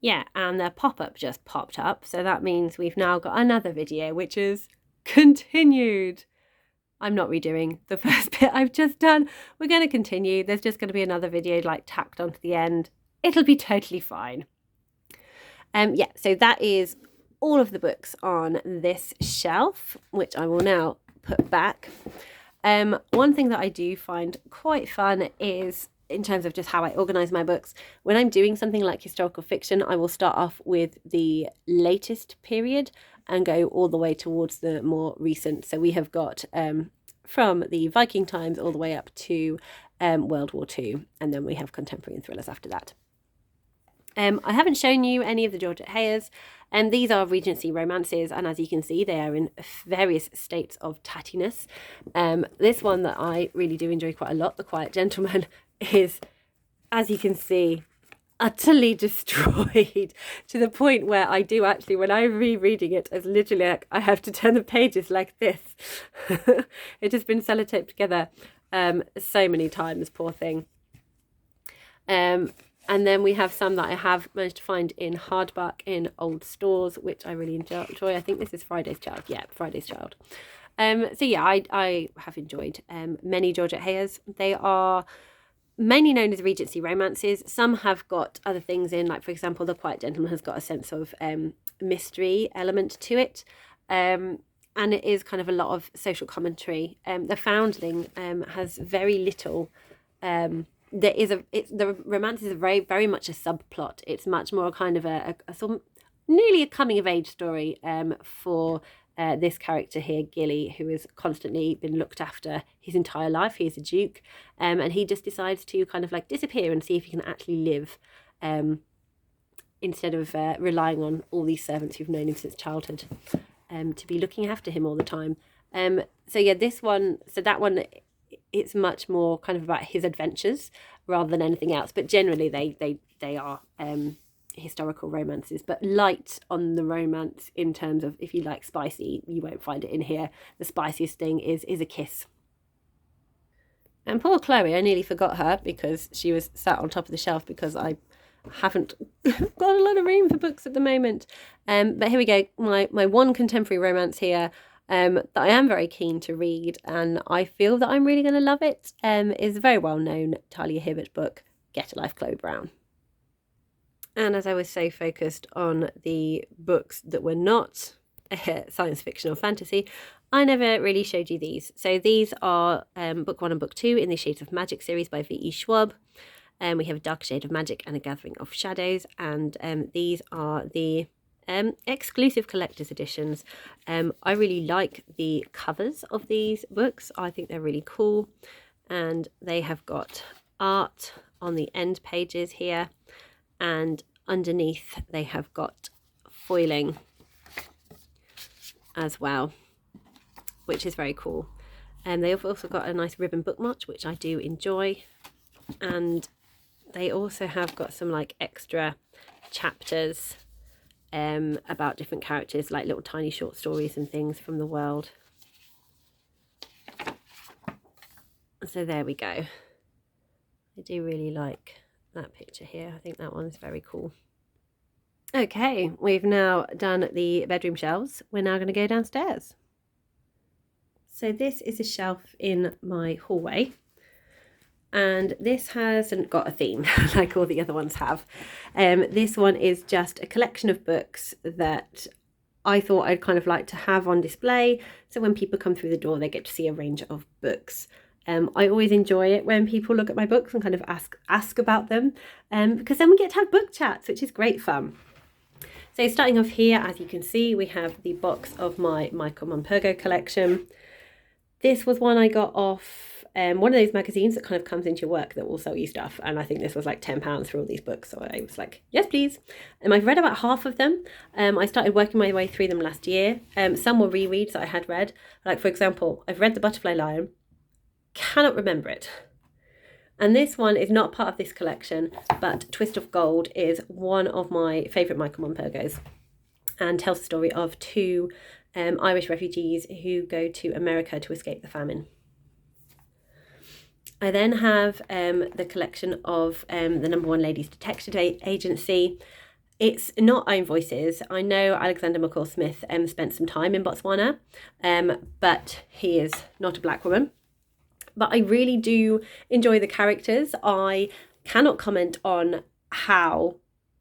Yeah, and the pop-up just popped up, so that means we've now got another video, which is continued. I'm not redoing the first bit I've just done. We're going to continue. There's just going to be another video like tacked onto the end. It'll be totally fine. Yeah, so that is all of the books on this shelf, which I will now put back. One thing that I do find quite fun is, in terms of just how I organise my books, when I'm doing something like historical fiction, I will start off with the latest period and go all the way towards the more recent. So we have got from the Viking times all the way up to World War II, and then we have contemporary and thrillers after that. I haven't shown you any of the Georgette Heyers, and these are Regency romances, and as you can see, they are in various states of tattiness. This one that I really do enjoy quite a lot, The Quiet Gentleman, is, as you can see, utterly destroyed to the point where I do actually, when I'm rereading it, it's literally like I have to turn the pages like this. It has been sellotaped together so many times, poor thing. And then we have some that I have managed to find in hardback in old stores, which I really enjoy. I think this is Friday's Child. Yeah, Friday's Child. So yeah, I have enjoyed many Georgette Heyers. They are mainly known as Regency romances. Some have got other things in, like for example, The Quiet Gentleman has got a sense of mystery element to it. And it is kind of a lot of social commentary. The Foundling has very little... the romance is very much a subplot. It's much more kind of a sort of nearly a coming of age story for this character here, Gilly, who has constantly been looked after his entire life. He is a duke, and he just decides to kind of like disappear and see if he can actually live, instead of relying on all these servants who've known him since childhood to be looking after him all the time. So yeah, that one, it's much more kind of about his adventures rather than anything else. But generally, they are historical romances, but light on the romance in terms of, if you like spicy, you won't find it in here. The spiciest thing is a kiss. And poor Chloe, I nearly forgot her because she was sat on top of the shelf because I haven't got a lot of room for books at the moment. But here we go. My one contemporary romance here that I am very keen to read, and I feel that I'm really going to love it, is a very well-known Talia Hibbert book, Get a Life, Chloe Brown. And as I was so focused on the books that were not science fiction or fantasy, I never really showed you these. So these are book 1 and book 2 in the Shades of Magic series by V.E. Schwab. We have A Dark Shade of Magic and A Gathering of Shadows, and these are the exclusive collector's editions. I really like the covers of these books. I think they're really cool, and they have got art on the end pages here, and underneath they have got foiling as well, which is very cool. And they've also got a nice ribbon bookmark, which I do enjoy, and they also have got some like extra chapters about different characters, like little tiny short stories and things from the world. So there we go. I do really like that picture here. I think that one's very cool. Okay, we've now done the bedroom shelves. We're now going to go downstairs. So this is a shelf in my hallway, and this hasn't got a theme like all the other ones have. This one is just a collection of books that I thought I'd kind of like to have on display, so when people come through the door they get to see a range of books. I always enjoy it when people look at my books and kind of ask about them, because then we get to have book chats, which is great fun. So starting off here, as you can see, we have the box of my Michael Morpurgo collection. This was one I got off one of those magazines that kind of comes into your work that will sell you stuff, and I think this was like £10 for all these books, so I was like, yes please. And I've read about half of them. I started working my way through them last year. Some were rereads that I had read, like for example, I've read The Butterfly Lion, cannot remember it. And this one is not part of this collection, but Twist of Gold is one of my favourite Michael Morpurgos, and tells the story of two Irish refugees who go to America to escape the famine. I then have the collection of the No. 1 Ladies Detective Agency. It's not own voices. I know Alexander McCall Smith spent some time in Botswana, but he is not a black woman. But I really do enjoy the characters. I cannot comment on how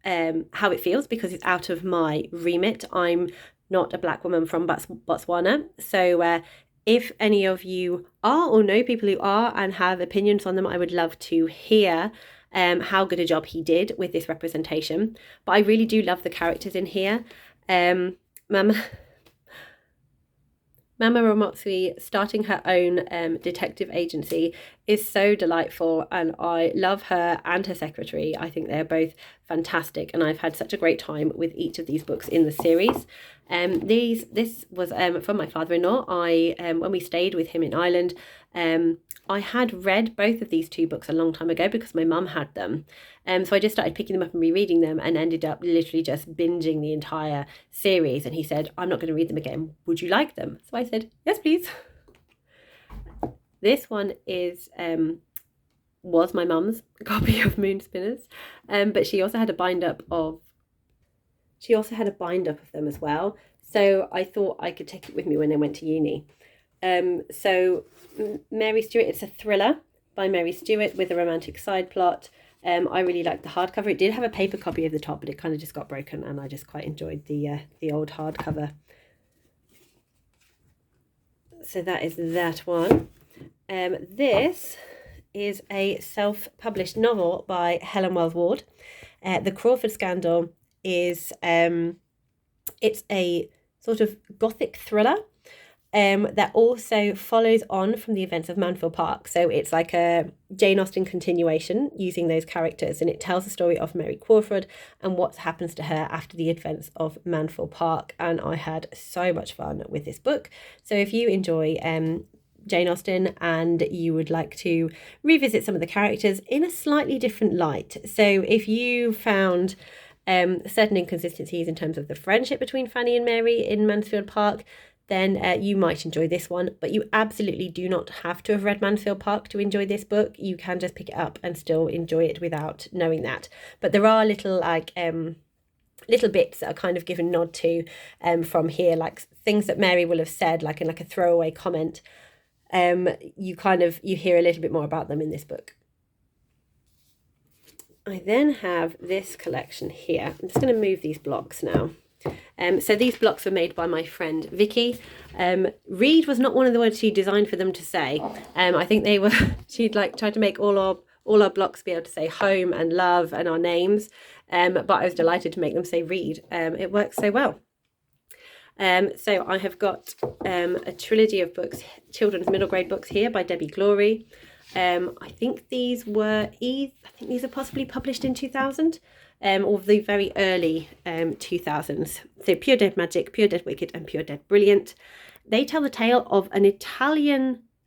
it feels because it's out of my remit. I'm not a black woman from Botswana. So if any of you are or know people who are and have opinions on them, I would love to hear how good a job he did with this representation. But I really do love the characters in here. Mama Ramotsui starting her own detective agency is so delightful, and I love her and her secretary. I think they're both fantastic, and I've had such a great time with each of these books in the series. This was from my father-in-law. When we stayed with him in Ireland, I had read both of these two books a long time ago because my mum had them. So I just started picking them up and rereading them and ended up literally just binging the entire series. And he said, I'm not going to read them again. Would you like them? So I said, yes, please. This one was my mum's copy of Moon Spinners, but she also had a bind up of them as well. So I thought I could take it with me when I went to uni. So Mary Stewart, it's a thriller by Mary Stewart with a romantic side plot. I really liked the hardcover. It did have a paper copy of the top, but it kind of just got broken, and I just quite enjoyed the old hardcover. So that is that one. This is a self-published novel by Helen Wells Ward. The Crawford Scandal is it's a sort of gothic thriller that also follows on from the events of Mansfield Park. So it's like a Jane Austen continuation using those characters, and it tells the story of Mary Crawford and what happens to her after the events of Mansfield Park. And I had so much fun with this book. So if you enjoy Jane Austen and you would like to revisit some of the characters in a slightly different light, so if you found certain inconsistencies in terms of the friendship between Fanny and Mary in Mansfield Park, then you might enjoy this one. But you absolutely do not have to have read Mansfield Park to enjoy this book. You can just pick it up and still enjoy it without knowing that. But there are little bits that are kind of given nod to from here, like things that Mary will have said, like in like a throwaway comment. You hear a little bit more about them in this book. I then have this collection here. I'm just going to move these blocks now. So these blocks were made by my friend Vicky. Read was not one of the words she designed for them to say. I think she'd like tried to make all our blocks be able to say home and love and our names. But I was delighted to make them say read. It works so well. So I have got a trilogy of books, children's middle grade books here by Debbie Glory. I think these are possibly published in 2000, or the very early 2000s. So Pure Dead Magic, Pure Dead Wicked, and Pure Dead Brilliant. They tell the tale of a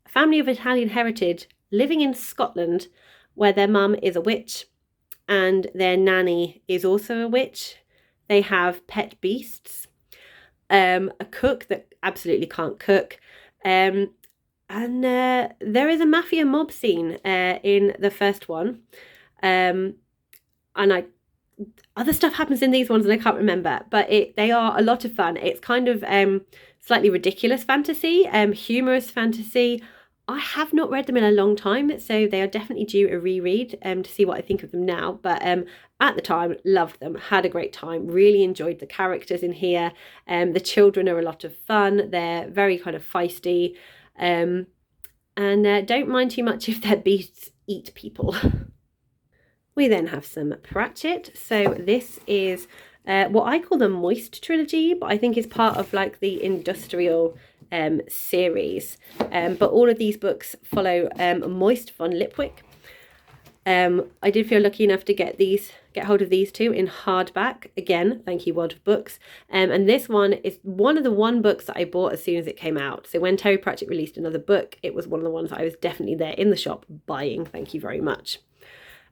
family of Italian heritage living in Scotland, where their mum is a witch and their nanny is also a witch. They have pet beasts, a cook that absolutely can't cook, and there is a mafia mob scene in the first one, and other stuff happens in these ones and I can't remember, but they are a lot of fun. It's kind of slightly ridiculous fantasy, humorous fantasy. I have not read them in a long time, so they are definitely due a reread to see what I think of them now. But at the time, loved them, had a great time, really enjoyed the characters in here. The children are a lot of fun. They're very kind of feisty, and don't mind too much if their beasts eat people. We then have some Pratchett. So this is what I call the Moist trilogy, but I think is part of like the Industrial series. But all of these books follow Moist von Lipwick. I did feel lucky enough to get hold of these two in hardback. Again, thank you, World of Books. And this one is one of the books that I bought as soon as it came out. So when Terry Pratchett released another book, it was one of the ones I was definitely there in the shop buying. Thank you very much.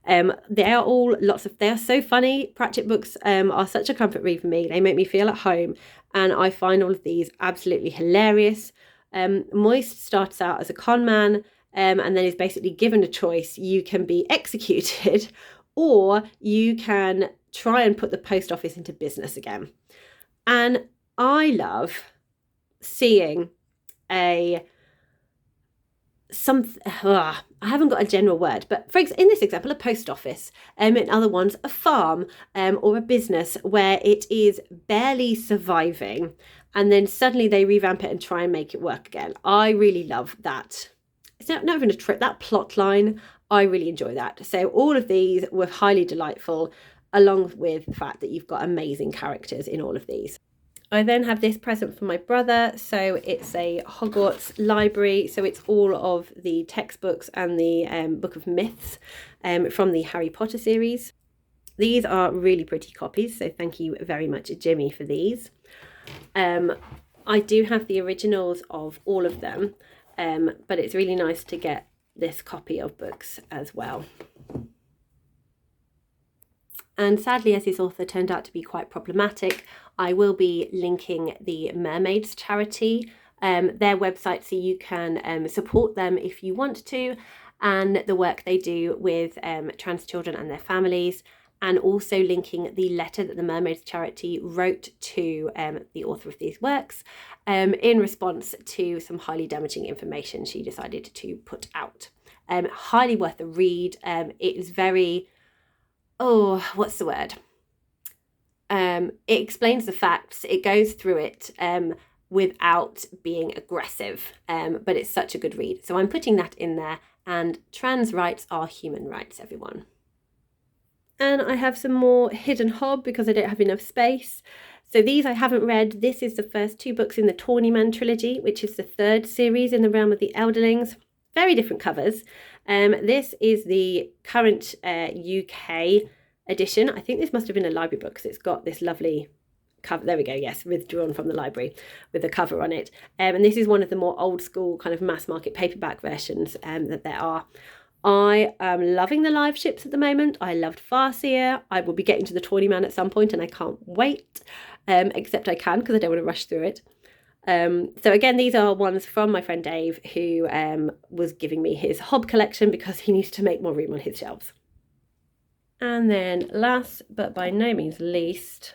They are so funny. Pratchett books are such a comfort read for me. They make me feel at home, and I find all of these absolutely hilarious. Moist starts out as a con man, and then is basically given a choice. You can be executed, or you can try and put the post office into business again. And I love seeing I haven't got a general word, but in this example, a post office, in other ones, a farm, or a business where it is barely surviving, and then suddenly they revamp it and try and make it work again. I really love that. It's not even a trip, that plot line. I really enjoy that. So all of these were highly delightful, along with the fact that you've got amazing characters in all of these. I then have this present for my brother. So it's a Hogwarts library. So it's all of the textbooks and the Book of Myths from the Harry Potter series. These are really pretty copies. So thank you very much, Jimmy, for these. I do have the originals of all of them, but it's really nice to get this copy of books as well. And sadly, as his author turned out to be quite problematic, I will be linking the Mermaids charity, their website, so you can support them if you want to, and the work they do with trans children and their families, and also linking the letter that the Mermaids charity wrote to the author of these works in response to some highly damaging information she decided to put out. Highly worth a read. It is very... what's the word? It explains the facts. It goes through it without being aggressive, but it's such a good read. So I'm putting that in there. And trans rights are human rights, everyone. And I have some more hidden hob because I don't have enough space. So these I haven't read. This is the first 2 books in the Tawnyman trilogy, which is the 3rd series in the realm of the Elderlings. Very different covers. This is the current UK edition. I think this must have been a library book because it's got this lovely cover. There we go. Yes, withdrawn from the library with a cover on it. And this is one of the more old school kind of mass market paperback versions that there are. I am loving the live ships at the moment. I loved Farseer. I will be getting to the Tawnyman at some point and I can't wait, except I can because I don't want to rush through it. So again, these are ones from my friend Dave, who was giving me his hob collection because he needs to make more room on his shelves. And then last but by no means least,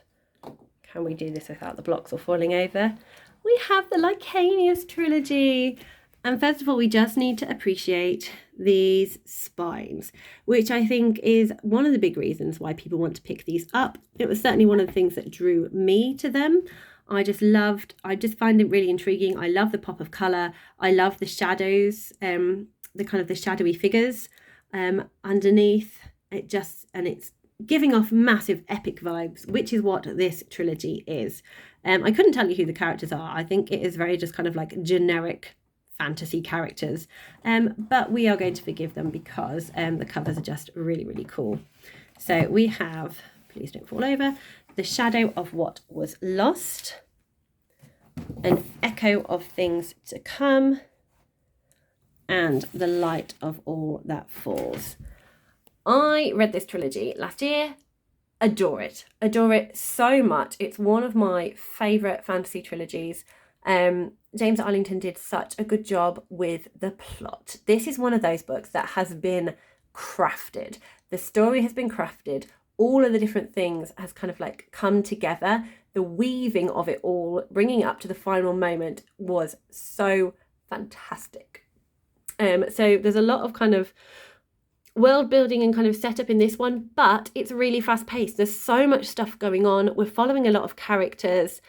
can we do this without the blocks all falling over? We have the Licanius trilogy. And first of all, we just need to appreciate these spines, which I think is one of the big reasons why people want to pick these up. It was certainly one of the things that drew me to them. I just find it really intriguing. I love the pop of colour. I love the shadows, the kind of the shadowy figures underneath. It's giving off massive epic vibes, which is what this trilogy is. I couldn't tell you who the characters are. I think it is very just kind of like generic fantasy characters, but we are going to forgive them because the covers are just really, really cool. So we have, please don't fall over, The Shadow of What Was Lost, An Echo of Things to Come, and The Light of All That Falls. I read this trilogy last year. Adore it so much. It's one of my favourite fantasy trilogies. James Arlington did such a good job with the plot. This is one of those books that has been crafted. The story has been crafted. All of the different things has kind of like come together. The weaving of it all, bringing it up to the final moment, was so fantastic. So there's a lot of kind of world building and kind of setup in this one, but it's really fast paced. There's so much stuff going on. We're following a lot of characters.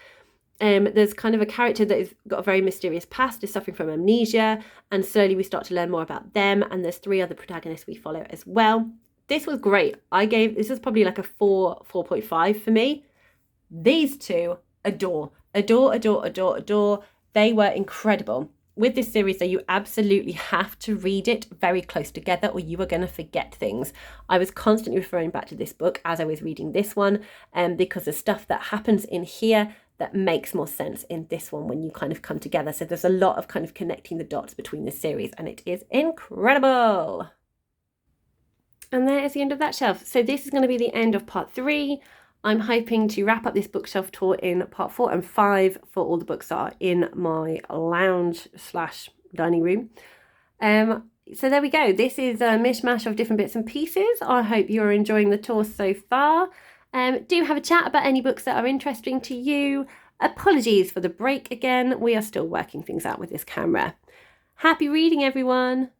There's kind of a character that has got a very mysterious past, is suffering from amnesia, and slowly we start to learn more about them. And there's 3 other protagonists we follow as well. This was great. This was probably like a 4.5 for me. These 2, adore. They were incredible. With this series, though, you absolutely have to read it very close together or you are going to forget things. I was constantly referring back to this book as I was reading this one, because the stuff that happens in here that makes more sense in this one when you kind of come together. So there's a lot of kind of connecting the dots between the series, and it is incredible. And there is the end of that shelf. So this is going to be the end of part 3. I'm hoping to wrap up this bookshelf tour in part 4 and 5 for all the books that are in my lounge / dining room. So there we go. This is a mishmash of different bits and pieces. I hope you're enjoying the tour so far. Do have a chat about any books that are interesting to you. Apologies for the break again. We are still working things out with this camera. Happy reading, everyone.